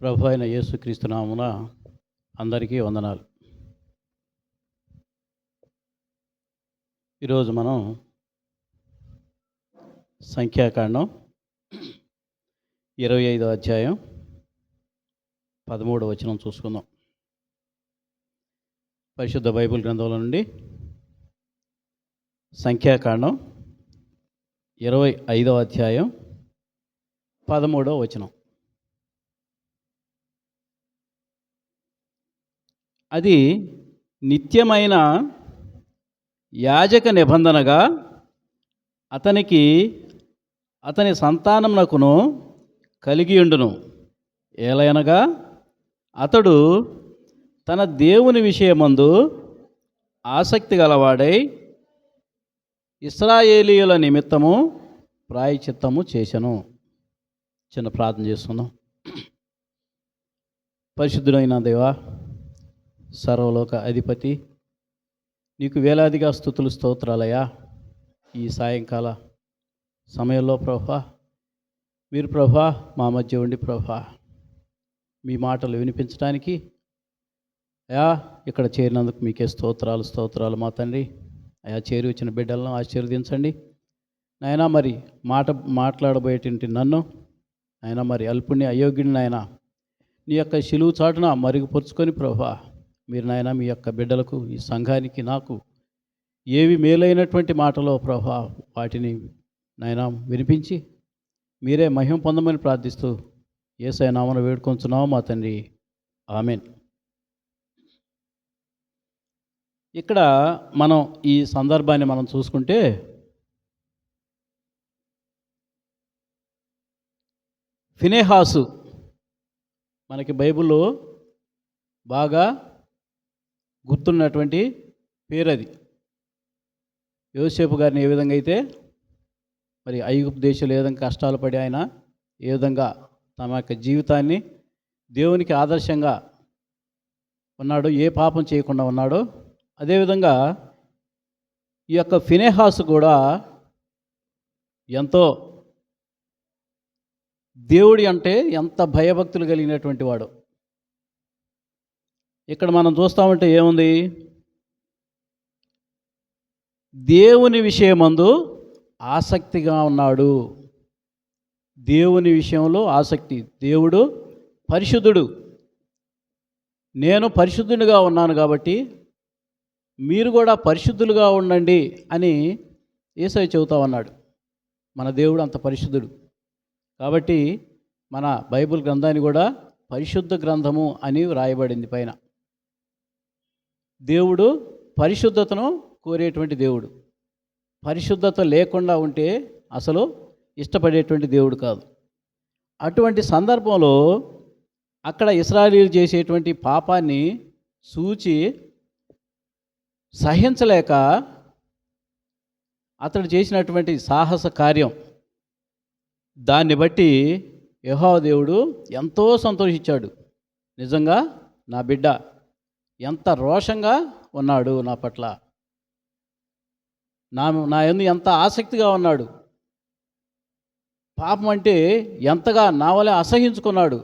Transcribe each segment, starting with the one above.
ప్రభు అయిన యేసుక్రీస్తు నామమున అందరికీ వందనాలు. ఈరోజు మనం సంఖ్యాకాండం 25వ అధ్యాయం 13వ వచనం చూసుకుందాం. పరిశుద్ధ బైబిల్ గ్రంథంలో నుండి సంఖ్యాకాండం 25వ అధ్యాయం 13వ వచనం. అది నిత్యమైన యాజక నిబంధనగా అతనికి అతని సంతానమునకును కలిగియుండును. ఏలయనగా అతడు తన దేవుని విషయమందు ఆసక్తి గలవాడై ఇశ్రాయేలీయుల నిమిత్తము ప్రాయశ్చిత్తము చేసెను. చిన్న ప్రార్థన చేస్తున్నాం. పరిశుద్ధుడైన దేవా, సర్వలోక అధిపతి, నీకు వేలాదిగా స్తుతులు స్తోత్రాలయ్యా. ఈ సాయంకాల సమయంలో ప్రభా, మీరు ప్రభా మా మధ్య ఉండి ప్రభా మీ మాటలు వినిపించడానికి అయా ఇక్కడ చేరినందుకు మీకే స్తోత్రాలు మా తండ్రి. అయా చేరి వచ్చిన బిడ్డలను ఆశీర్వదించండి నాయనా. మరి మాట్లాడబోయేటువంటి నన్ను ఆయన మరి అల్పుణ్ణి అయోగ్యుని నాయన నీ యొక్క శిలువు చాటున మరుగుపరుచుకొని ప్రభా మీరు నాయన మీ యొక్క బిడ్డలకు, ఈ సంఘానికి, నాకు ఏవి మేలైనటువంటి మాటలో ప్రభా వాటిని నాయన వినిపించి మీరే మహిమ పొందమని ప్రార్థిస్తూ యేసయ్య నామమున వేడుకొంచున్నాము మా తండ్రి, ఆమేన్. ఇక్కడ మనం ఈ సందర్భాన్ని మనం చూసుకుంటే ఫినెహాసు మనకి బైబిల్లో బాగా గుర్తున్నటువంటి పేరు. అది యోసేపు గారిని ఏ విధంగా అయితే మరి ఐగుప్తు దేశంలో ఏ విధంగా కష్టాలు పడి ఆయన ఏ విధంగా తమ యొక్క జీవితాన్ని దేవునికి ఆదర్శంగా ఉన్నాడో, ఏ పాపం చేయకుండా ఉన్నాడో, అదేవిధంగా ఈ యొక్క ఫినెహాసు కూడా ఎంతో దేవుడి అంటే ఎంత భయభక్తులు కలిగినటువంటి వాడు. ఇక్కడ మనం చూస్తామంటే ఏముంది? దేవుని విషయమందు ఆసక్తిగా ఉన్నాడు. దేవుని విషయంలో ఆసక్తి. దేవుడు పరిశుద్ధుడు, నేను పరిశుద్ధునిగా ఉన్నాను కాబట్టి మీరు కూడా పరిశుద్ధులుగా ఉండండి అని యేసయ్య చెబుతా ఉన్నాడు. మన దేవుడు అంత పరిశుద్ధుడు కాబట్టి మన బైబిల్ గ్రంథాన్ని కూడా పరిశుద్ధ గ్రంథము అని వ్రాయబడింది పైన. దేవుడు పరిశుద్ధతను కోరేటువంటి దేవుడు. పరిశుద్ధత లేకుండా ఉంటే అసలు ఇష్టపడేటువంటి దేవుడు కాదు. అటువంటి సందర్భంలో అక్కడ ఇశ్రాయేలీయులు చేసేటువంటి పాపాన్ని చూచి సహించలేక అతడు చేసినటువంటి సాహస కార్యం, దాన్ని బట్టి యెహోవా దేవుడు ఎంతో సంతోషించాడు. నిజంగా నా బిడ్డ ఎంత రోషంగా ఉన్నాడు, నా పట్ల నా యందు ఎంత ఆసక్తిగా ఉన్నాడు, పాపం అంటే ఎంతగా నా వలె అసహించుకున్నాడు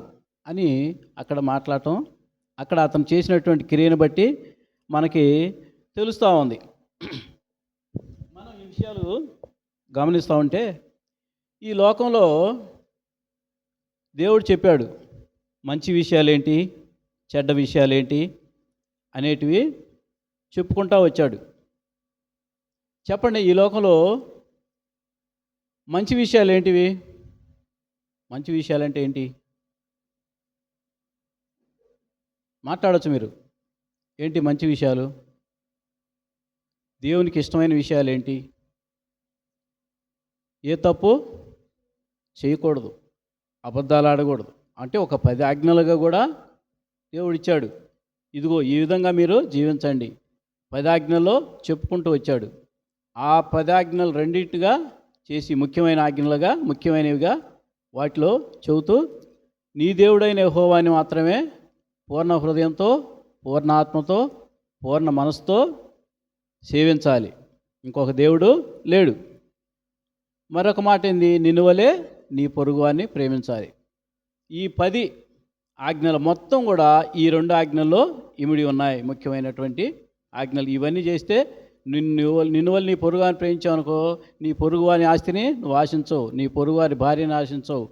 అని అక్కడ మాట్లాడటం, అక్కడ అతను చేసినటువంటి క్రియను బట్టి మనకి తెలుస్తూ ఉంది. మనం ఈ విషయాలు గమనిస్తూ ఉంటే ఈ లోకంలో దేవుడు చెప్పాడు మంచి విషయాలేంటి, చెడ్డ విషయాలేంటి అనేటివి చెప్పుకుంటూ వచ్చాడు. చెప్పండి, ఈ లోకంలో మంచి విషయాలు ఏంటివి? మంచి విషయాలంటే ఏంటి? మాట్లాడచ్చు మీరు. ఏంటి మంచి విషయాలు? దేవునికి ఇష్టమైన విషయాలు ఏంటి? ఏ తప్పు చేయకూడదు, అబద్ధాలు ఆడకూడదు. అంటే ఒక 10 ఆజ్ఞలుగా కూడా దేవుడిచ్చాడు. ఇదిగో ఈ విధంగా మీరు జీవించండి 10 ఆజ్ఞల్లో చెప్పుకుంటూ వచ్చాడు. ఆ 10 ఆజ్ఞలు రెండింటిగా చేసి ముఖ్యమైనవిగా వాటిలో చెబుతూ నీ దేవుడైన యెహోవాని మాత్రమే పూర్ణ హృదయంతో, పూర్ణ ఆత్మతో, పూర్ణ మనసుతో సేవించాలి. ఇంకొక దేవుడు లేడు. మరొక మాట ఏంది? నిన్ను వలె నీ పొరుగువాన్ని ప్రేమించాలి. ఈ 10 ఆజ్ఞలు మొత్తం కూడా ఈ 2 ఆజ్ఞల్లో ఇమిడి ఉన్నాయి. ముఖ్యమైనటువంటి ఆజ్ఞలు ఇవన్నీ చేస్తే నిన్ను వల్ల నీ పొరుగువారిని ప్రేమించావు అనుకో, నీ పొరుగువారి ఆస్తిని నువ్వు ఆశించవు, నీ పొరుగువారి భార్యని ఆశించవు,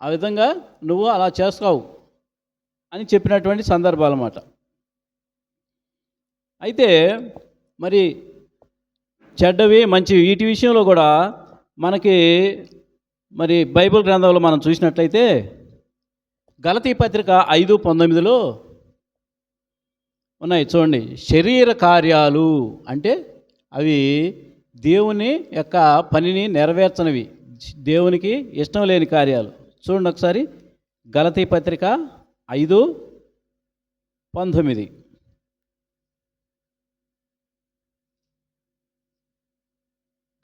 ఆ విధంగా నువ్వు అలా చేస్తావు అని చెప్పినటువంటి సందర్భాలు అన్నమాట. అయితే మరి చెడ్డవి మంచివి వీటి విషయంలో కూడా మనకి మరి బైబిల్ గ్రంథంలో మనం చూసినట్లయితే గలతీ పత్రిక 5:19 ఉన్నాయి చూడండి. శరీర కార్యాలు అంటే అవి దేవుని యొక్క పనిని నెరవేర్చనివి, దేవునికి ఇష్టం లేని కార్యాలు. చూడండి ఒకసారి గలతీ పత్రిక 5:19.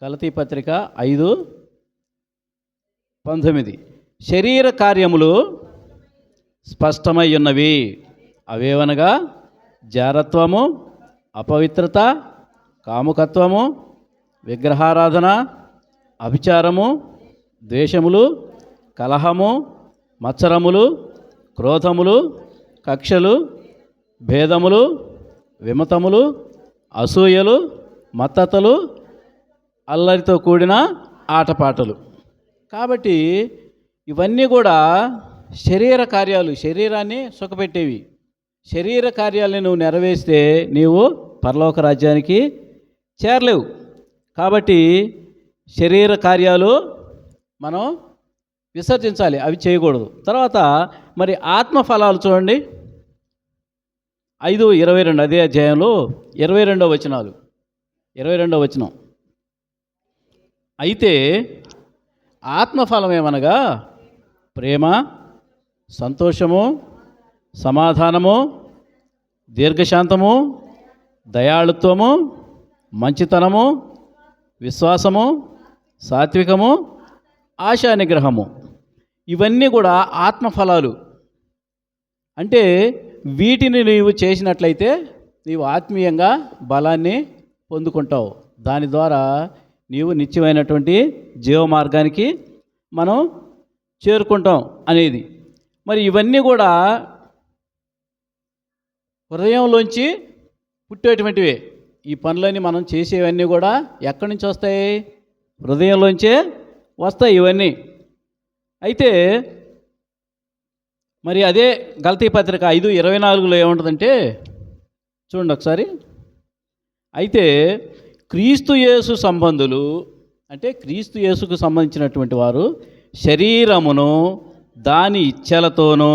గలతీ పత్రిక 5:19. శరీర కార్యములు స్పష్టమై ఉన్నవి, అవేవనగా జారత్వము, అపవిత్రత, కాముకత్వము, విగ్రహారాధన, అభిచారము, ద్వేషములు, కలహము, మత్సరములు, క్రోధములు, కక్షలు, భేదములు, విమతములు, అసూయలు, మత్తతలు, అల్లరితో కూడిన ఆటపాటలు. కాబట్టి ఇవన్నీ కూడా శరీర కార్యాలు, శరీరాన్ని సుఖపెట్టేవి. శరీర కార్యాలని నువ్వు నెరవేరిస్తే నీవు పరలోక రాజ్యానికి చేరలేవు. కాబట్టి శరీర కార్యాలు మనం విసర్జించాలి, అవి చేయకూడదు. తర్వాత మరి ఆత్మఫలాలు చూడండి 5:22 అదే అధ్యాయంలో 22వ వచనాలు. 22వ వచనం. అయితే ఆత్మఫలం ఏమనగా ప్రేమ, సంతోషము, సమాధానము, దీర్ఘశాంతము, దయాళుత్వము, మంచితనము, విశ్వాసము, సాత్వికము, ఆశానిగ్రహము. ఇవన్నీ కూడా ఆత్మఫలాలు. అంటే వీటిని నీవు చేసినట్లయితే నీవు ఆత్మీయంగా బలాన్ని పొందుకుంటావు. దాని ద్వారా నీవు నిత్యమైనటువంటి జీవ మార్గానికి మనం చేరుకుంటాం అనేది. మరి ఇవన్నీ కూడా హృదయంలోంచి పుట్టేటువంటివే. ఈ పనులన్నీ మనం చేసేవన్నీ కూడా ఎక్కడి నుంచి వస్తాయి? హృదయంలోంచే వస్తాయి ఇవన్నీ. అయితే మరి అదే గలతీ పత్రిక 5:24 ఏముంటుందంటే చూడండి ఒకసారి. అయితే క్రీస్తు యేసు సంబంధులు అంటే క్రీస్తు యేసుకు సంబంధించినటువంటి వారు శరీరమును దాని ఇచ్ఛలతోనూ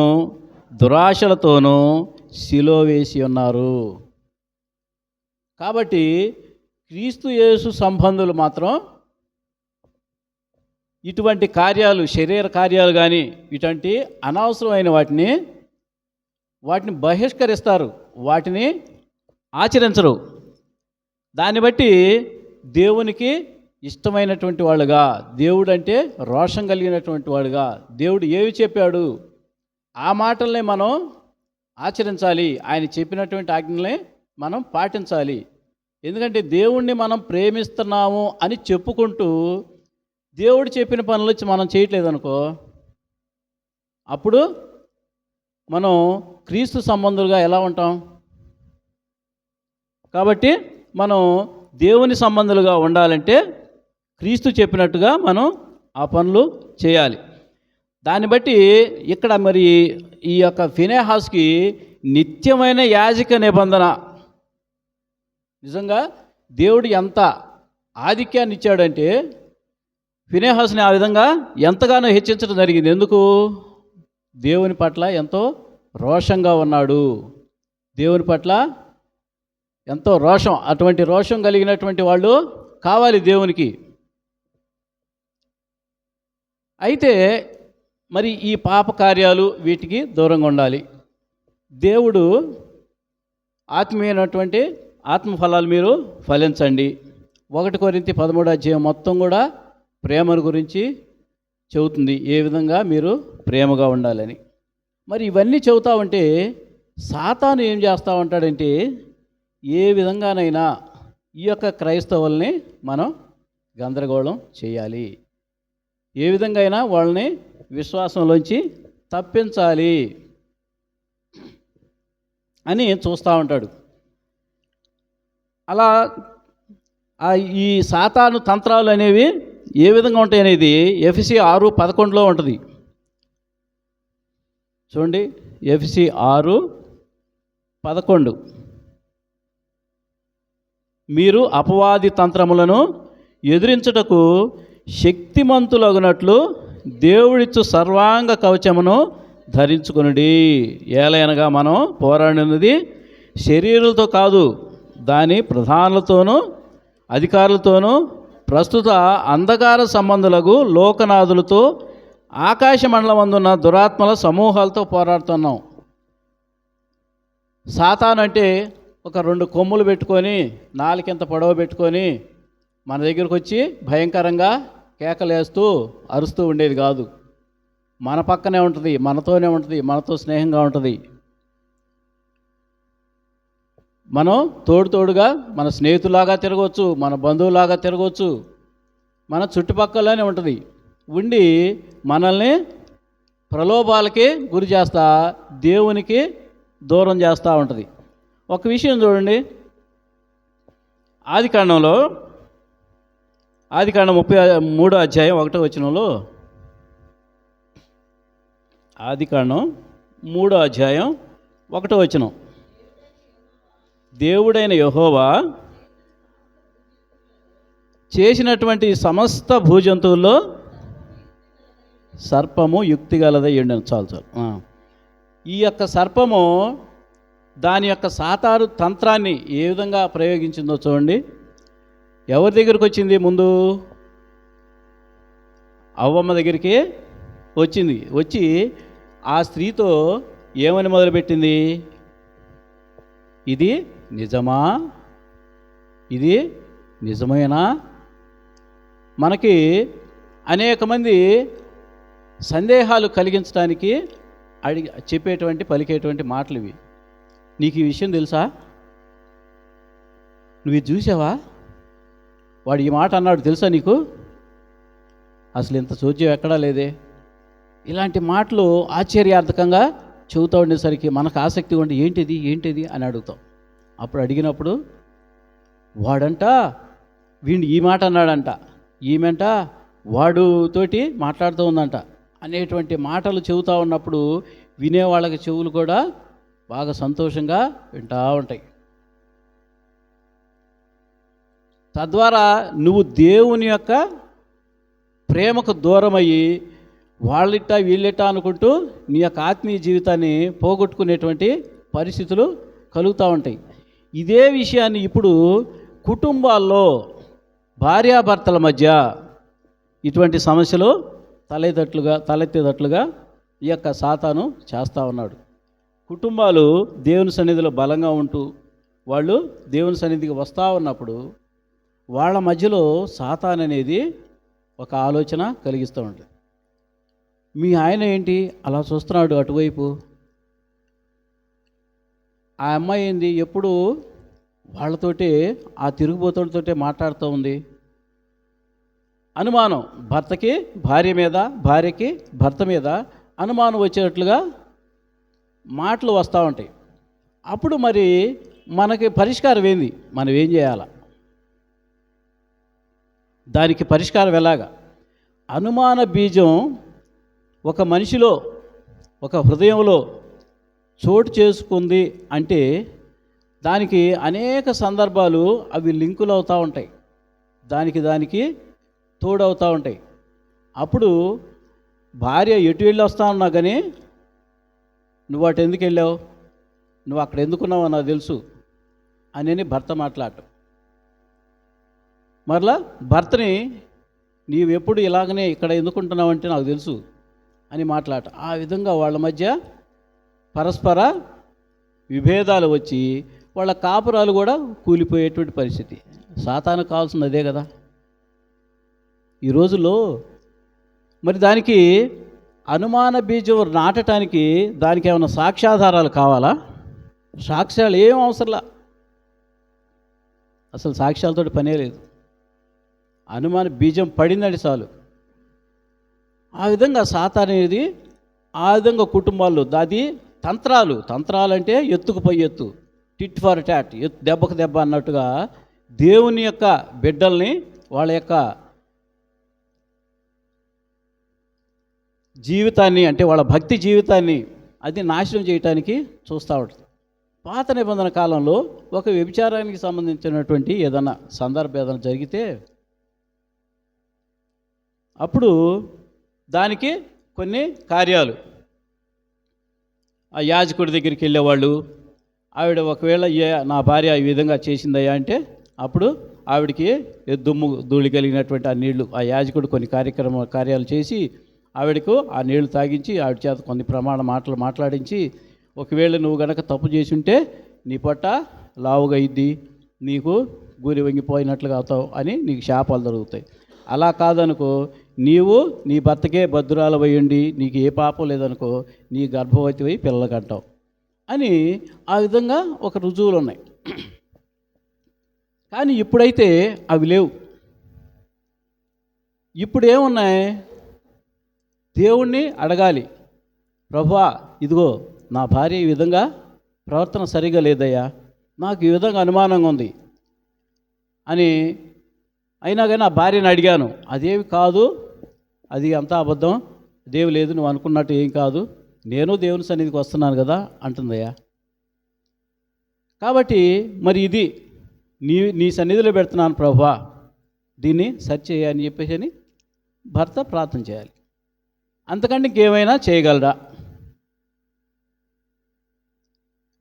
దురాశలతోనూ సిలువ వేసి ఉన్నారు. కాబట్టి క్రీస్తు యేసు సంబంధులు మాత్రం ఇటువంటి కార్యాలు, శరీర కార్యాలు కానీ ఇటువంటి అనవసరమైన వాటిని బహిష్కరిస్తారు, వాటిని ఆచరించరు. దాన్ని బట్టి దేవునికి ఇష్టమైనటువంటి వాళ్ళుగా, దేవుడు అంటే రోషం కలిగినటువంటి వాడుగా, దేవుడు ఏవి చెప్పాడు ఆ మాటల్ని మనం ఆచరించాలి, ఆయన చెప్పినటువంటి ఆజ్ఞల్ని మనం పాటించాలి. ఎందుకంటే దేవుణ్ణి మనం ప్రేమిస్తున్నాము అని చెప్పుకుంటూ దేవుడు చెప్పిన పనులు మనం చేయట్లేదనుకో, అప్పుడు మనం క్రీస్తు సంబంధులుగా ఎలా ఉంటాం? కాబట్టి మనం దేవుని సంబంధులుగా ఉండాలంటే క్రీస్తు చెప్పినట్టుగా మనం ఆ పనులు చేయాలి. దాన్ని బట్టి ఇక్కడ మరి ఈ యొక్క ఫినెహాసుకి నిత్యమైన యాజక నిబంధన, నిజంగా దేవుడు ఎంత ఆధిక్యాన్ని ఇచ్చాడంటే ఫినెహాసుని ఆ విధంగా ఎంతగానో హెచ్చించడం జరిగింది. ఎందుకు? దేవుని పట్ల ఎంతో రోషంగా ఉన్నాడు, దేవుని పట్ల ఎంతో రోషం, అటువంటి రోషం కలిగినటువంటి వాళ్ళు కావాలి దేవునికి. అయితే మరి ఈ పాప కార్యాలు వీటికి దూరంగా ఉండాలి. దేవుడు ఆత్మీయమైనటువంటి ఆత్మఫలాలు మీరు ఫలించండి. 1 కొరింథీ 13వ అధ్యాయం మొత్తం కూడా ప్రేమను గురించి చెబుతుంది, ఏ విధంగా మీరు ప్రేమగా ఉండాలని. మరి ఇవన్నీ చెబుతా ఉంటే సాతాను ఏం చేస్తూ ఉంటాడంటే ఏ విధంగానైనా ఈ యొక్క క్రైస్తవుల్ని మనం గందరగోళం చేయాలి, ఏ విధంగా అయినా వాళ్ళని విశ్వాసంలోంచి తప్పించాలి అని చూస్తూ ఉంటాడు. అలా ఈ సాతాను తంత్రాలు అనేవి ఏ విధంగా ఉంటాయి అనేది ఎఫెసీ 6:11 ఉంటుంది. చూడండి, ఎఫెసీ 6:11. మీరు అపవాది తంత్రములను ఎదిరించుటకు శక్తిమంతులగునట్లు దేవుడిచ్చు సర్వాంగ కవచమును ధరించుకొనుడి. ఏలైనగా మనం పోరాడినది శరీరులతో కాదు, దాని ప్రధానులతోనూ అధికారులతోనూ ప్రస్తుత అంధకార సంబంధులకు లోకనాథులతో ఆకాశ మండలమందున్న దురాత్మల సమూహాలతో పోరాడుతున్నాం. సాతాను అంటే ఒక 2 కొమ్ములు పెట్టుకొని, నాలుగింత పొడవ పెట్టుకొని మన దగ్గరకు వచ్చి భయంకరంగా కేకలేస్తూ అరుస్తూ ఉండేది కాదు. మన పక్కనే ఉంటుంది, మనతోనే ఉంటుంది, మనతో స్నేహంగా ఉంటుంది. మనం తోడుగా మన స్నేహితులాగా తిరగవచ్చు, మన బంధువులాగా తిరగవచ్చు, మన చుట్టుపక్కలనే ఉంటుంది. ఉండి మనల్ని ప్రలోభాలకి గురి చేస్తా, దేవునికి దూరం చేస్తూ ఉంటుంది. ఒక విషయం చూడండి, ఆదికాండంలో 33వ అధ్యాయం 1వ వచనంలో, ఆదికాండం 3వ అధ్యాయం 1వ వచనం, దేవుడైన యెహోవా చేసినటువంటి సమస్త భూజంతువుల్లో సర్పము యుక్తిగలదై ఉండను. చాలు. ఈ యొక్క సర్పము దాని యొక్క సాతాను తంత్రాన్ని ఏ విధంగా ప్రయోగించిందో చూడండి. ఎవరి దగ్గరికి వచ్చింది? ముందు అవ్వమ్మ దగ్గరికి వచ్చింది. వచ్చి ఆ స్త్రీతో ఏమని మొదలుపెట్టింది? ఇది నిజమా? ఇది నిజమేనా? మనకి అనేక మంది సందేహాలు కలిగించడానికి పలికేటువంటి మాటలు ఇవి. నీకు ఈ విషయం తెలుసా? నువ్వు ఇది చూసావా? వాడు ఈ మాట అన్నాడు తెలుసా నీకు? అసలు ఇంత చోద్యం ఎక్కడా లేదే. ఇలాంటి మాటలు ఆశ్చర్యార్థకంగా చెబుతూ ఉండేసరికి మనకు ఆసక్తి ఉండి ఏంటిది అని అడుగుతాం. అప్పుడు అడిగినప్పుడు వాడంట వీడిని ఈ మాట అన్నాడంట, ఈమెంట వాడుతోటి మాట్లాడుతూ ఉందంట అనేటువంటి మాటలు చెబుతూ ఉన్నప్పుడు వినేవాళ్ళకి చెవులు కూడా బాగా సంతోషంగా వింటూ ఉంటాయి. తద్వారా నువ్వు దేవుని యొక్క ప్రేమకు దూరమయ్యి వాళ్ళిట్టా వీళ్ళిట్టా అనుకుంటూ నీ యొక్క ఆత్మీయ జీవితాన్ని పోగొట్టుకునేటువంటి పరిస్థితులు కలుగుతూ ఉంటాయి. ఇదే విషయాన్ని ఇప్పుడు కుటుంబాల్లో భార్యాభర్తల మధ్య ఇటువంటి సమస్యలు తలెత్తేటట్లుగా ఈ యొక్క సాతాను చేస్తూ ఉన్నాడు. కుటుంబాలు దేవుని సన్నిధిలో బలంగా ఉంటూ వాళ్ళు దేవుని సన్నిధికి వస్తూ ఉన్నప్పుడు వాళ్ళ మధ్యలో సాతాను అనేది ఒక ఆలోచన కలిగిస్తూ ఉంటుంది. మీ ఆయన ఏంటి అలా చూస్తున్నాడు అటువైపు? ఆ అమ్మాయి ఏంది ఎప్పుడు వాళ్ళతోటి ఆ తిరుగుబోతులతోటే మాట్లాడుతూ ఉంది? అనుమానం భర్తకి భార్య మీద, భార్యకి భర్త మీద అనుమానం వచ్చేటట్లుగా మాటలు వస్తూ ఉంటాయి. అప్పుడు మరి మనకి పరిష్కారం ఏంది? మనం ఏం చేయాలా? దానికి పరిష్కారం ఎలాగా? అనుమాన బీజం ఒక మనిషిలో, ఒక హృదయంలో చోటు చేసుకుంది అంటే దానికి అనేక సందర్భాలు అవి లింకులు అవుతూ ఉంటాయి, దానికి తోడవుతూ ఉంటాయి. అప్పుడు భార్య ఎటు వెళ్ళి వస్తా ఉన్నా కానీ నువ్వు అటు ఎందుకు వెళ్ళావు, నువ్వు అక్కడ ఎందుకున్నావో నాకు తెలుసు అని భర్త మాట్లాడటం. మరలా భర్తని నీవెప్పుడు ఇలాగనే ఇక్కడ ఎందుకుంటున్నావు అంటే నాకు తెలుసు అని మాట్లాడటం. ఆ విధంగా వాళ్ళ మధ్య పరస్పర విభేదాలు వచ్చి వాళ్ళ కాపురాలు కూడా కూలిపోయేటువంటి పరిస్థితి. సాతాను కావాల్సింది అదే కదా ఈ రోజుల్లో. మరి దానికి అనుమాన బీజం నాటడానికి దానికి ఏమైనా సాక్ష్యాధారాలు కావాలా? సాక్ష్యాలు ఏం అవసరంలా, అసలు సాక్ష్యాలతో పనే లేదు. అనుమాన బీజం పడిందండి చాలు. ఆ విధంగా సాతాను అనేది ఆ విధంగా కుటుంబాల్లో అది తంత్రాలు అంటే ఎత్తుకు పై ఎత్తు, టిట్ ఫర్ టాట్, దెబ్బకు దెబ్బ అన్నట్టుగా దేవుని యొక్క బిడ్డల్ని వాళ్ళ యొక్క జీవితాన్ని, అంటే వాళ్ళ భక్తి జీవితాన్ని అది నాశనం చేయటానికి చూస్తూ ఉంటుంది. పాత నిబంధన కాలంలో ఒక వ్యభిచారానికి సంబంధించినటువంటి ఏదైనా సందర్భం ఏదైనా జరిగితే అప్పుడు దానికి కొన్ని కార్యాలు, ఆ యాజకుడి దగ్గరికి వెళ్ళేవాళ్ళు. ఆవిడ ఒకవేళ నా భార్య ఈ విధంగా చేసిందయ్యా అంటే అప్పుడు ఆవిడికి దుమ్ము ధూళి కలిగినటువంటి ఆ నీళ్లు, ఆ యాజకుడు కొన్ని కార్యాలు చేసి ఆవిడకు ఆ నీళ్లు తాగించి ఆవిడ చేత కొన్ని మాటలు మాట్లాడించి, ఒకవేళ నువ్వు గనక తప్పు చేసి ఉంటే నీ పొట్ట లావుగా ఇద్ది, నీకు గురి వంగిపోయినట్లుగా అవుతావు అని నీకు శాపాలు జరుగుతాయి. అలా కాదనుకో, నీవు నీ భర్తకే భద్రాలు ఉండి నీకు ఏ పాపం లేదనుకో, నీ గర్భవతి అయి పిల్లలు కంటావు అని ఆ విధంగా ఒక రుజువులు ఉన్నాయి. కానీ ఇప్పుడైతే అవి లేవు. ఇప్పుడు ఏమున్నాయి? దేవుణ్ణి అడగాలి, ప్రభువా ఇదిగో నా భార్య ఈ విధంగా ప్రవర్తన సరిగా లేదయ్యా, నాకు ఈ విధంగా అనుమానంగా ఉంది అని. అయినా కానీ ఆ భార్యను అడిగాను, అదేమి కాదు, అది అంతా అబద్ధం, దేవు లేదు, నువ్వు అనుకున్నట్టు ఏం కాదు, నేను దేవుని సన్నిధికి వస్తున్నాను కదా అంటుందయ్యా. కాబట్టి మరి ఇది నీ సన్నిధిలో పెడుతున్నాను ప్రభువా, దీన్ని సరి చేయని చెప్పేసి అని భర్త ప్రార్థన చేయాలి. అంతకంటే ఇంకేమైనా చేయగలరా?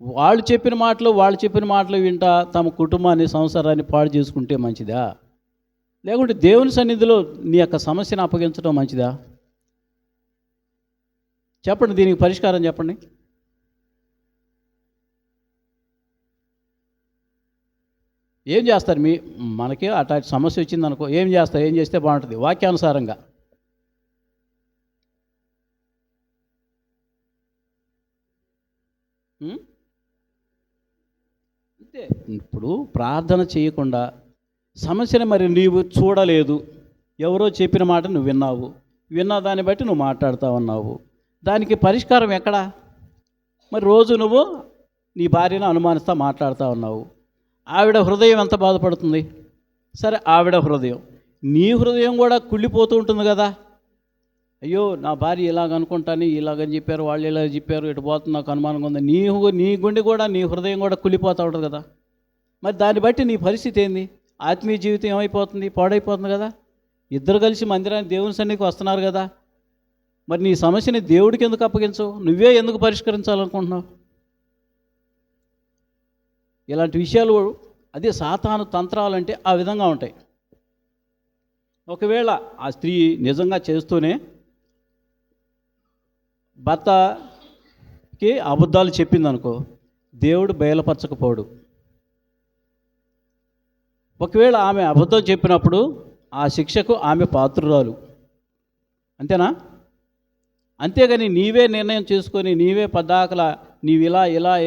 వాళ్ళు చెప్పిన మాటలు వింటా తమ కుటుంబాన్ని, సంసారాన్ని పాడు చేసుకుంటే మంచిదా? లేకుంటే దేవుని సన్నిధిలో నీ యొక్క సమస్యను అప్పగించడం మంచిదా? చెప్పండి, దీనికి పరిష్కారం చెప్పండి. ఏం చేస్తారు? మనకి అట్లాంటి సమస్య వచ్చిందనుకో, ఏం చేస్తే బాగుంటుంది వాక్యానుసారంగా? అంతే. ఇప్పుడు ప్రార్థన చేయకుండా సమస్యను మరి నీవు చూడలేదు, ఎవరో చెప్పిన మాట నువ్వు విన్నా దాన్ని బట్టి నువ్వు మాట్లాడుతూ ఉన్నావు, దానికి పరిష్కారం ఎక్కడా? మరి రోజు నువ్వు నీ భార్యను అనుమానిస్తూ మాట్లాడుతూ ఉన్నావు. ఆవిడ హృదయం ఎంత బాధపడుతుంది? సరే, ఆవిడ హృదయం, నీ హృదయం కూడా కుళ్ళిపోతూ ఉంటుంది కదా. అయ్యో నా భార్య ఇలాగనుకుంటాను, ఇలాగని చెప్పారు, వాళ్ళు ఇలా చెప్పారు, ఇటు పోతుంది, నాకు అనుమానంగా ఉంది. నీ గుండె కూడా, నీ హృదయం కూడా కుళ్ళిపోతూ ఉంటుంది కదా. మరి దాన్ని బట్టి నీ పరిస్థితి ఏంది? ఆత్మీయ జీవితం ఏమైపోతుంది? పాడైపోతుంది కదా. ఇద్దరు కలిసి మందిరానికి దేవుని సన్నిధికి వస్తున్నారు కదా. మరి నీ సమస్యని దేవుడికి ఎందుకు అప్పగించవు? నువ్వే ఎందుకు పరిష్కరించాలనుకుంటున్నావు? ఇలాంటి విషయాలు అదే సాతాను తంత్రాలంటే ఆ విధంగా ఉంటాయి. ఒకవేళ ఆ స్త్రీ నిజంగా చేస్తూనే భర్తకి అబద్ధాలు చెప్పిందనుకో, దేవుడు బయలుపరచకపోడు. ఒకవేళ ఆమె అబద్ధం చెప్పినప్పుడు ఆ శిక్షకు ఆమె పాత్రురాలు, అంతేనా? అంతేగాని నీవే నిర్ణయం చేసుకొని నీవే పద్దాకలా నీవు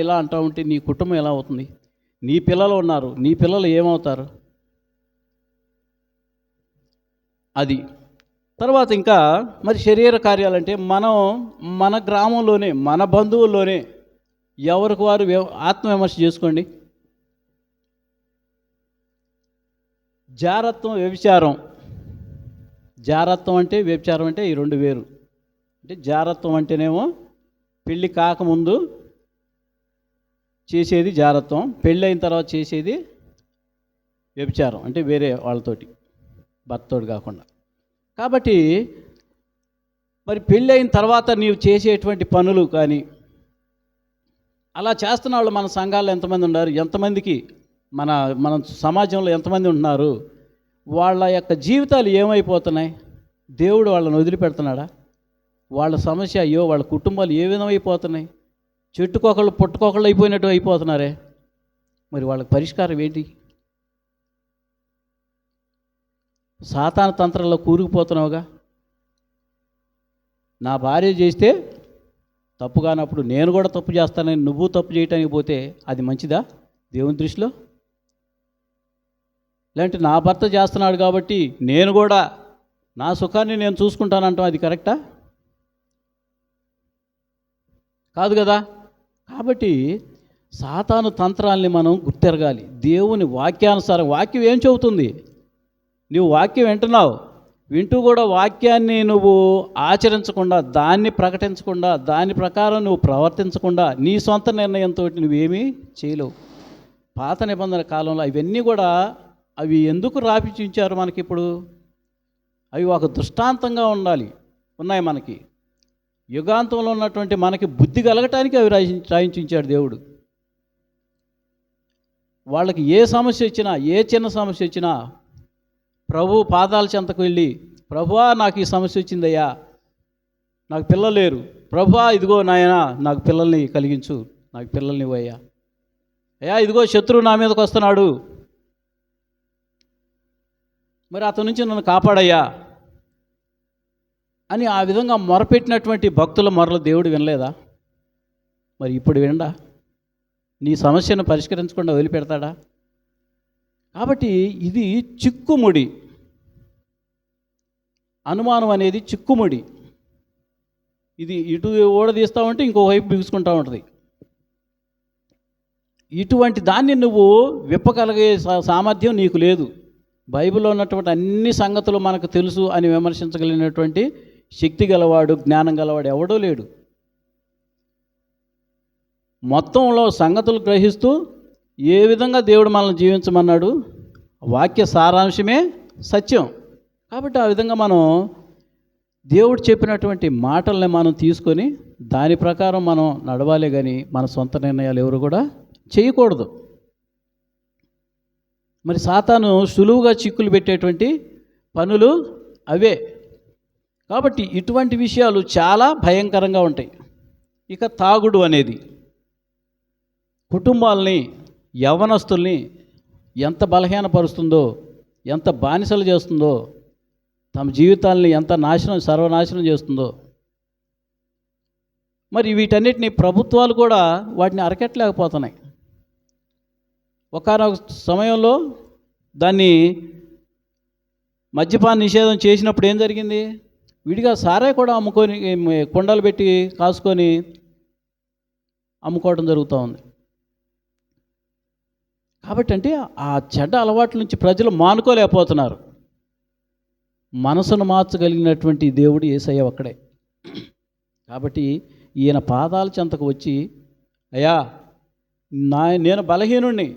ఇలా అంటూ ఉంటే నీ కుటుంబం ఎలా అవుతుంది? నీ పిల్లలు ఉన్నారు, నీ పిల్లలు ఏమవుతారు? అది తర్వాత ఇంకా మరి శరీర కార్యాలంటే మన గ్రామంలోనే, మన బంధువుల్లోనే ఎవరికి వారు ఆత్మవిమర్శ చేసుకోండి. జారత్వం, వ్యభిచారం. జారత్వం అంటే వ్యభిచారం అంటే ఈ రెండు వేరు. అంటే జారత్వం అంటేనేమో పెళ్ళి కాకముందు చేసేది జారత్వం, పెళ్ళి అయిన తర్వాత చేసేది వ్యభిచారం, అంటే వేరే వాళ్ళతోటి, భర్తతోటి కాకుండా. కాబట్టి మరి పెళ్ళి అయిన తర్వాత నీవు చేసేటువంటి పనులు కానీ అలా చేస్తున్న వాళ్ళు మన సంఘాల్లో ఎంతమంది ఉన్నారు? ఎంతమందికి మన సమాజంలో ఎంతమంది ఉంటున్నారు? వాళ్ళ యొక్క జీవితాలు ఏమైపోతున్నాయి? దేవుడు వాళ్ళని వదిలిపెడుతున్నాడా? వాళ్ళ సమస్య, అయ్యో వాళ్ళ కుటుంబాలు ఏ విధమైపోతున్నాయి? చెట్టుకొకళ్ళు పుట్టుకొకళ్ళు అయిపోయినట్టు అయిపోతున్నారే. మరి వాళ్ళకి పరిష్కారం ఏంటి? సాతాను తంత్రంలో కూరుకుపోతున్నావుగా. నా భార్య చేస్తే తప్పు కానప్పుడు నేను కూడా తప్పు చేస్తానని నువ్వు తప్పు చేయటానికి పోతే అది మంచిదా దేవుని దృష్టిలో? లేదంటే నా భర్త చేస్తున్నాడు కాబట్టి నేను కూడా నా సుఖాన్ని నేను చూసుకుంటానంటాం, అది కరెక్టా? కాదు కదా. కాబట్టి సాతాను తంత్రాల్ని మనం గుర్తెరగాలి. దేవుని వాక్యానుసారం వాక్యం ఏం చెబుతుంది? నువ్వు వాక్యం వింటున్నావు, వింటూ కూడా వాక్యాన్ని నువ్వు ఆచరించకుండా, దాన్ని ప్రకటించకుండా, దాని ప్రకారం నువ్వు ప్రవర్తించకుండా నీ సొంత నిర్ణయంతో నువ్వేమీ చేయలేవు. పాత నిబంధన కాలంలో ఇవన్నీ కూడా అవి ఎందుకు రాపించారు మనకిప్పుడు? అవి ఒక దృష్టాంతంగా ఉన్నాయి మనకి. యుగాంతంలో ఉన్నటువంటి మనకి బుద్ధి కలగటానికి అవి రాయించాడు దేవుడు. వాళ్ళకి ఏ సమస్య వచ్చినా, ఏ చిన్న సమస్య వచ్చినా ప్రభు పాదాల చెంతకు వెళ్ళి, ప్రభువా నాకు ఈ సమస్య వచ్చిందయ్యా, నాకు పిల్లలు లేరు, ప్రభువా ఇదిగో నాయనా నాకు పిల్లల్ని కలిగించు, నాకు పిల్లల్ని ఇవ్వయ్యా, అయ్యా ఇదిగో శత్రువు నా మీదకి వస్తున్నాడు, మరి అతని నుంచి నన్ను కాపాడయ్యా అని ఆ విధంగా మొరపెట్టినటువంటి భక్తుల మొరలు దేవుడు వినలేదా? మరి ఇప్పుడు వినడా? నీ సమస్యను పరిష్కరించకుండా వదిలిపెడతాడా? కాబట్టి ఇది చిక్కుముడి. అనుమానం అనేది చిక్కుముడి. ఇది ఇటు ఓడదీస్తూ ఉంటే ఇంకోవైపు బిగుసుకుంటూ ఉంటుంది. ఇటువంటి దాన్ని నువ్వు విప్పగలిగే సామర్థ్యం నీకు లేదు. బైబిల్లో ఉన్నటువంటి అన్ని సంగతులు మనకు తెలుసు అని విమర్శించగలిగినటువంటి శక్తి గలవాడు, జ్ఞానం గలవాడు ఎవడూ లేడు. మొత్తంలో సంగతులు గ్రహిస్తూ ఏ విధంగా దేవుడు మనల్ని జీవించమన్నాడు, వాక్య సారాంశమే సత్యం. కాబట్టి ఆ విధంగా మనం దేవుడు చెప్పినటువంటి మాటల్ని మనం తీసుకొని దాని ప్రకారం మనం నడవాలి, కానీ మన సొంత నిర్ణయాలు ఎవరు కూడా చేయకూడదు. మరి సాతాను సులువుగా చిక్కులు పెట్టేటువంటి పనులు అవే. కాబట్టి ఇటువంటి విషయాలు చాలా భయంకరంగా ఉంటాయి. ఇక తాగుడు అనేది కుటుంబాలని, యవ్వనస్తుల్ని ఎంత బలహీనపరుస్తుందో, ఎంత బానిసలు చేస్తుందో, తమ జీవితాలని ఎంత సర్వనాశనం చేస్తుందో. మరి వీటన్నిటిని ప్రభుత్వాలు కూడా వాటిని అరకెట్టలేకపోతున్నాయి. ఒకానొక సమయంలో దాన్ని మద్యపాన నిషేధం చేసినప్పుడు ఏం జరిగింది? విడిగా సారాయి కూడా అమ్ముకొని, కుండలు పెట్టి కాసుకొని అమ్ముకోవడం జరుగుతూ ఉంది. కాబట్టి అంటే ఆ చెడ్డ అలవాట్ల నుంచి ప్రజలు మానుకోలేకపోతున్నారు. మనసును మార్చగలిగినటువంటి దేవుడు యేసయ్య ఒక్కడే. కాబట్టి ఈయన పాదాల చెంతకు వచ్చి, అయ్యా నేను బలహీనుణ్ణి,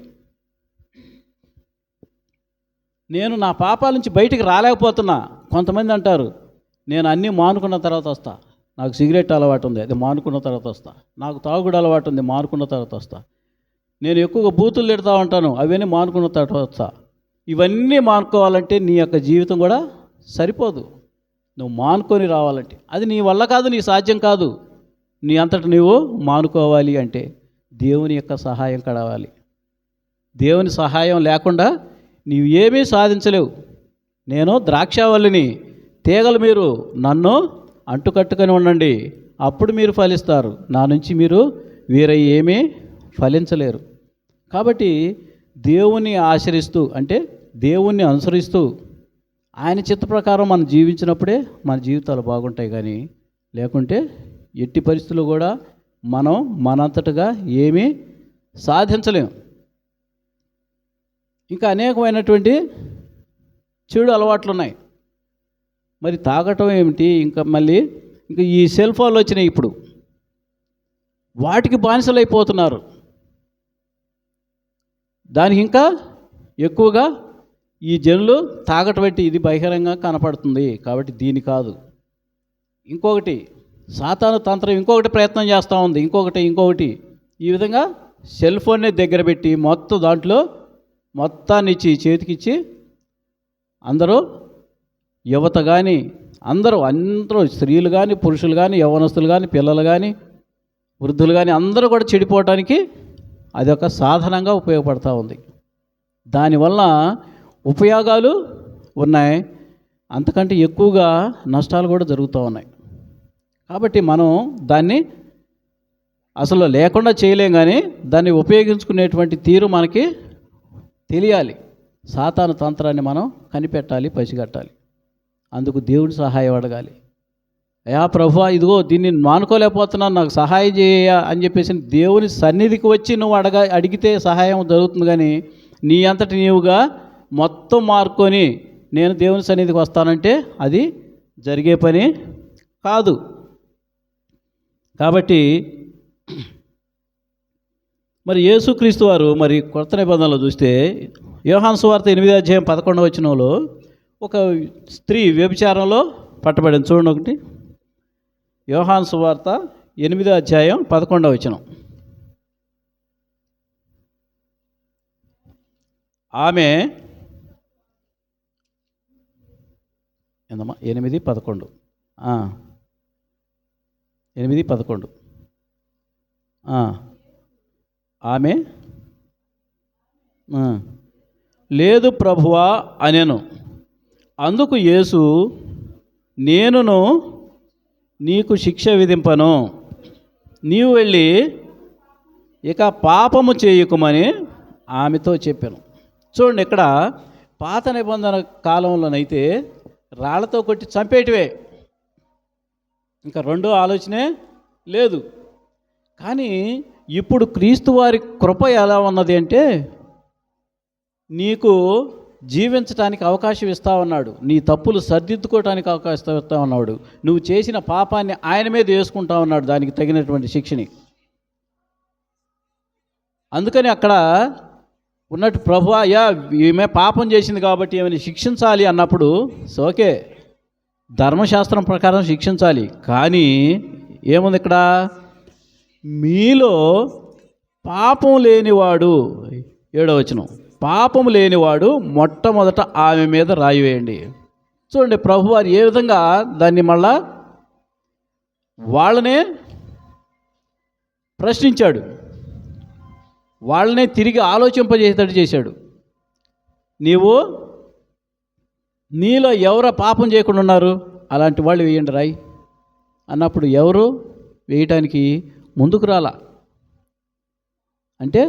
నేను నా పాపాల నుంచి బయటికి రాలేకపోతున్నా. కొంతమంది అంటారు, నేను అన్నీ మానుకున్న తర్వాత వస్తా, నాకు సిగరెట్ అలవాటు ఉంది, అది మానుకున్న తర్వాత వస్తా, నాకు తాగుడు అలవాటు ఉంది, మానుకున్న తర్వాత వస్తా, నేను ఎక్కువగా బూతులు తిడతా ఉంటాను, అవన్నీ మానుకున్న తర్వాత వస్తా. ఇవన్నీ మానుకోవాలంటే నీ యొక్క జీవితం కూడా సరిపోదు. నువ్వు మానుకొని రావాలంటే అది నీ వల్ల కాదు, నీ సాధ్యం కాదు. నీ అంతటి నువ్వు మానుకోవాలి అంటే దేవుని యొక్క సహాయం కావాలి. దేవుని సహాయం లేకుండా నీవు ఏమీ సాధించలేవు. నేను ద్రాక్షావల్లిని, తీగలు మీరు నన్ను అంటుకట్టుకొని ఉండండి, అప్పుడు మీరు ఫలిస్తారు, నా నుంచి మీరు వేరే ఏమీ ఫలించలేరు. కాబట్టి దేవుని ఆశ్రయిస్తూ, అంటే దేవుణ్ణి అనుసరిస్తూ ఆయన చిత్త ప్రకారం మనం జీవించినప్పుడే మన జీవితాలు బాగుంటాయి. కానీ లేకుంటే ఎట్టి పరిస్థితుల్లో కూడా మనం మనంతటగా ఏమీ సాధించలేం. ఇంకా అనేకమైనటువంటి చెడు అలవాట్లు ఉన్నాయి. మరి తాగటం ఏమిటి, ఇంకా ఈ సెల్ ఫోన్లు వచ్చినాయి, ఇప్పుడు వాటికి బానిసలైపోతున్నారు. దానికి ఇంకా ఎక్కువగా ఈ జనులు తాగటం బట్టి ఇది బహిరంగంగా కనపడుతుంది, కాబట్టి దీని కాదు. ఇంకొకటి సాతాను తంత్రం ఇంకొకటి ప్రయత్నం చేస్తూ ఉంది, ఇంకొకటి ఈ విధంగా సెల్ ఫోన్నే దగ్గర పెట్టి దాంట్లో మొత్తాన్ని ఇచ్చి చేతికిచ్చి అందరూ, యువత కానీ అందరూ స్త్రీలు కానీ, పురుషులు కానీ, యవ్వనస్తులు కానీ, పిల్లలు కానీ, వృద్ధులు కానీ అందరూ కూడా చెడిపోవటానికి అదొక సాధనంగా ఉపయోగపడుతూ ఉంది. దానివల్ల ఉపయోగాలు ఉన్నాయి, అంతకంటే ఎక్కువగా నష్టాలు కూడా జరుగుతూ ఉన్నాయి. కాబట్టి మనం దాన్ని అసలు లేకుండా చేయలేం, కానీ దాన్ని ఉపయోగించుకునేటువంటి తీరు మనకి తెలియాలి. సాతాను తంత్రాన్ని మనం కనిపెట్టాలి, పసిగట్టాలి. అందుకు దేవుడి సహాయం అడగాలి. అయా ప్రభువా ఇదిగో దీన్ని మానుకోలేకపోతున్నాను, నాకు సహాయం చేయ అని చెప్పేసి దేవుని సన్నిధికి వచ్చి నువ్వు అడిగితే సహాయం జరుగుతుంది. కానీ నీ అంతటి నీవుగా మొత్తం మార్కొని నేను దేవుని సన్నిధికి వస్తానంటే అది జరిగే పని కాదు. కాబట్టి మరి యేసుక్రీస్తు వారు మరి కొత్త నిబంధనలో చూస్తే యోహాను సువార్త 8:11 ఒక స్త్రీ వ్యభిచారంలో పట్టబడింది. చూడండి ఒకటి, యోహాను సువార్త 8:11. ఆమె ఎందమ్మా 8:11 8:11 ఆమె లేదు ప్రభువా అనెను. అందుకు యేసు నేనును నీకు శిక్ష విధింపను, నీవు వెళ్ళి ఇక పాపము చేయకుమని ఆమెతో చెప్పాను. చూడండి, ఇక్కడ పాత నిబంధన కాలంలోనైతే రాళ్లతో కొట్టి చంపేటివే, ఇంకా రెండో ఆలోచనే లేదు. కానీ ఇప్పుడు క్రీస్తు వారి కృప ఎలా ఉన్నది అంటే నీకు జీవించడానికి అవకాశం ఇస్తా ఉన్నాడు, నీ తప్పులు సరిదిద్దుకోవడానికి అవకాశం ఇస్తా ఉన్నాడు, నువ్వు చేసిన పాపాన్ని ఆయన మీద వేసుకుంటా ఉన్నాడు దానికి తగినటువంటి శిక్షని. అందుకని అక్కడ ఉన్నట్టు ప్రభువా అయ్యా ఈమె పాపం చేసింది కాబట్టి ఏమైనా శిక్షించాలి అన్నప్పుడు ఓకే, ధర్మశాస్త్రం ప్రకారం శిక్షించాలి. కానీ ఏముంది ఇక్కడ, మీలో పాపం లేనివాడు 7వ వచనం, పాపము లేనివాడు మొట్టమొదట ఆమె మీద రాయి వేయండి. చూడండి ప్రభువారు ఏ విధంగా దాన్ని మళ్ళా వాళ్ళనే ప్రశ్నించాడు, వాళ్ళనే తిరిగి ఆలోచింపజేసేటట్టు చేశాడు. నీలో ఎవరు పాపం చేయకుండా ఉన్నారు, అలాంటి వాళ్ళు వేయండి రాయి అన్నప్పుడు ఎవరు వేయటానికి ముందుకు రాలా. అంటే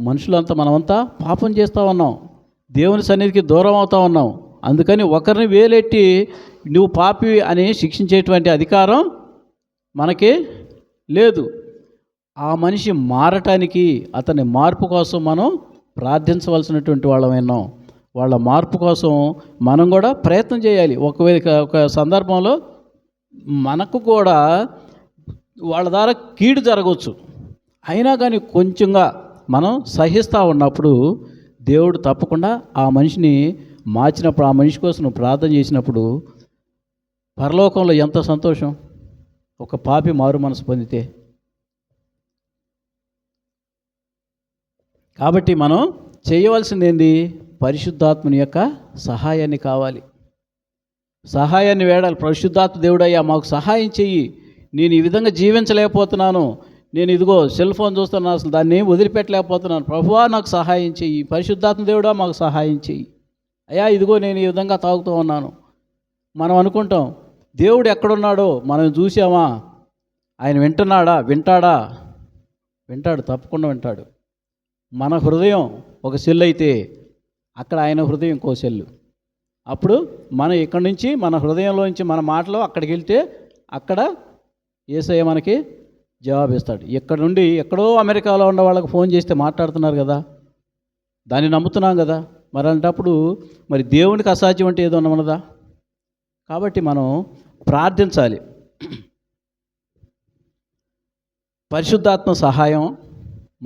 మనుషులంతా మనమంతా పాపం చేస్తూ ఉన్నాం, దేవుని సన్నిధికి దూరం అవుతూ ఉన్నాం. అందుకని ఒకరిని వేలెట్టి నువ్వు పాపి అని శిక్షించేటువంటి అధికారం మనకి లేదు. ఆ మనిషి మారటానికి, అతని మార్పు కోసం మనం ప్రార్థించవలసినటువంటి వాళ్ళమైనాం. వాళ్ళ మార్పు కోసం మనం కూడా ప్రయత్నం చేయాలి. ఒక సందర్భంలో మనకు కూడా వాళ్ళ ద్వారా కీడు జరగవచ్చు, అయినా కానీ కొంచెంగా మనం సహిస్తూ ఉన్నప్పుడు దేవుడు తప్పకుండా ఆ మనిషిని మార్చినప్పుడు, ఆ మనిషి కోసం నువ్వు ప్రార్థన చేసినప్పుడు పరలోకంలో ఎంత సంతోషం, ఒక పాపి మారు మనసు పొందితే. కాబట్టి మనం చేయవలసింది ఏంది, పరిశుద్ధాత్మని యొక్క సహాయాన్ని కావాలి, సహాయాన్ని వేడాలి. పరిశుద్ధాత్మ దేవుడయ్యా మాకు సహాయం చెయ్యి, నేను ఈ విధంగా జీవించలేకపోతున్నాను, నేను ఇదిగో సెల్ ఫోన్ చూస్తున్నాను, అసలు దాన్ని వదిలిపెట్టలేకపోతున్నాను, ప్రభువా నాకు సహాయం చెయ్యి, పరిశుద్ధాత్మ దేవుడా మాకు సహాయం చెయ్యి. అయ్యా ఇదిగో నేను ఈ విధంగా తాగుతూ ఉన్నాను. మనం అనుకుంటాం దేవుడు ఎక్కడున్నాడో మనం చూసామా, ఆయన వింటున్నాడా, వింటాడు, తప్పకుండా వింటాడు. మన హృదయం ఒక సెల్ అయితే అక్కడ ఆయన హృదయం ఇంకో సెల్లు. అప్పుడు మనం ఇక్కడి నుంచి మన హృదయంలోంచి మన మాటలు అక్కడికి వెళ్తే అక్కడ యేసయ్య మనకి జవాబిస్తాడు. ఇక్కడ నుండి ఎక్కడో అమెరికాలో ఉన్న వాళ్ళకి ఫోన్ చేస్తే మాట్లాడుతున్నారు కదా, దాన్ని నమ్ముతున్నాం కదా, మరి అలాంటప్పుడు మరి దేవునికి అసాధ్యం అంటే ఏదో ఉన్నదా? కాబట్టి మనం ప్రార్థించాలి. పరిశుద్ధాత్మ సహాయం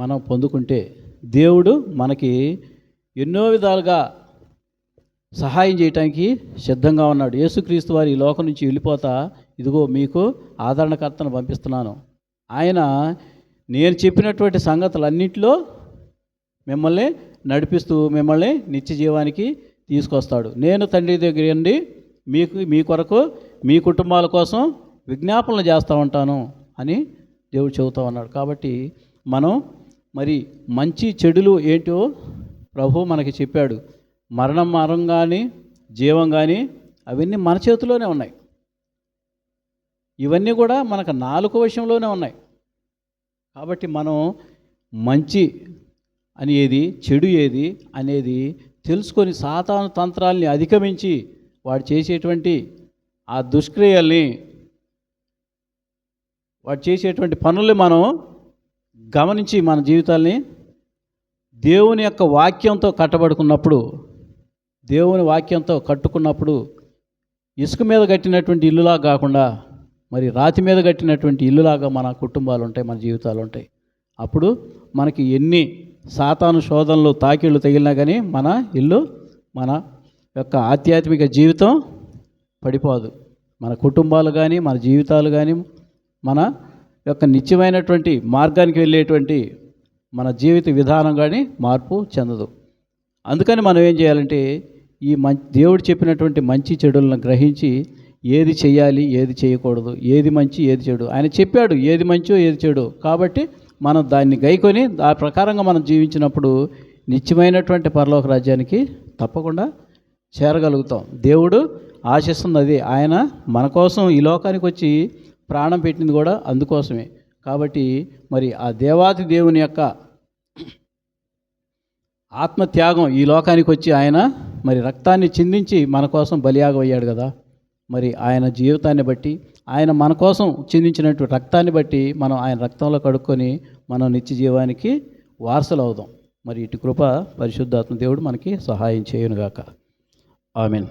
మనం పొందుకుంటే దేవుడు మనకి ఎన్నో విధాలుగా సహాయం చేయటానికి సిద్ధంగా ఉన్నాడు. యేసుక్రీస్తు వారి ఈ లోకం నుంచి వెళ్ళిపోతా ఇదిగో మీకు ఆదరణకర్తను పంపిస్తున్నాను, ఆయన నేను చెప్పినటువంటి సంగతులన్నింటిలో మిమ్మల్ని నడిపిస్తూ మిమ్మల్ని నిత్య జీవానికి తీసుకొస్తాడు. నేను తండ్రి దగ్గర నుండి మీ కొరకు మీ కుటుంబాల కోసం విజ్ఞాపనలు చేస్తూ ఉంటాను అని దేవుడు చెబుతూ ఉన్నాడు. కాబట్టి మనం మరి మంచి చెడులు ఏంటో ప్రభు మనకి చెప్పాడు. మరణం కానీ జీవం కానీ అవన్నీ మన చేతిలోనే ఉన్నాయి. ఇవన్నీ కూడా మనకు నాలుక వశంలోనే ఉన్నాయి. కాబట్టి మనం మంచి అని ఏది, చెడు ఏది అనేది తెలుసుకొని సాతాను తంత్రాల్ని అధిగమించి వాడు చేసేటువంటి ఆ దుష్క్రియల్ని వాడు చేసేటువంటి పనుల్ని మనం గమనించి మన జీవితాల్ని దేవుని యొక్క వాక్యంతో కట్టబడుకున్నప్పుడు, దేవుని వాక్యంతో కట్టుకున్నప్పుడు ఇసుక మీద కట్టినటువంటి ఇల్లులా కాకుండా మరి రాతి మీద కట్టినటువంటి ఇల్లులాగా మన కుటుంబాలు ఉంటాయి, మన జీవితాలు ఉంటాయి. అప్పుడు మనకి ఎన్ని సాతాను శోధనలు తాకిళ్ళు తగిలినా కానీ మన ఇల్లు, మన యొక్క ఆధ్యాత్మిక జీవితం పడిపోదు. మన కుటుంబాలు కానీ, మన జీవితాలు కానీ, మన యొక్క నిత్యమైనటువంటి మార్గానికి వెళ్ళేటువంటి మన జీవిత విధానం కానీ మార్పు చెందదు. అందుకని మనం ఏం చేయాలంటే ఈ దేవుడు చెప్పినటువంటి మంచి చెడులను గ్రహించి ఏది చేయాలి, ఏది చేయకూడదు, ఏది మంచి, ఏది చెడు ఆయన చెప్పాడు, ఏది మంచో ఏది చెడు. కాబట్టి మనం దాన్ని గైకొని ఆ ప్రకారంగా మనం జీవించినప్పుడు నిత్యమైనటువంటి పరలోక రాజ్యానికి తప్పకుండా చేరగలుగుతాం. దేవుడు ఆశిస్తున్నది, ఆయన మన కోసం ఈ లోకానికి వచ్చి ప్రాణం పెట్టింది కూడా అందుకోసమే. కాబట్టి మరి ఆ దేవాది దేవుని యొక్క ఆత్మత్యాగం ఈ లోకానికి వచ్చి ఆయన మరి రక్తాన్ని చిందించి మన కోసం బలియాగం అయ్యాడు కదా. మరి ఆయన జీవితాన్ని బట్టి, ఆయన మన కోసం చిందించినటువంటి రక్తాన్ని బట్టి మనం ఆయన రక్తంలో కడుక్కొని మనం నిత్య జీవానికి వారసులు అవుదాం. మరి ఇటు కృప పరిశుద్ధాత్మ దేవుడు మనకి సహాయం చేయునుగాక. ఆమేన్.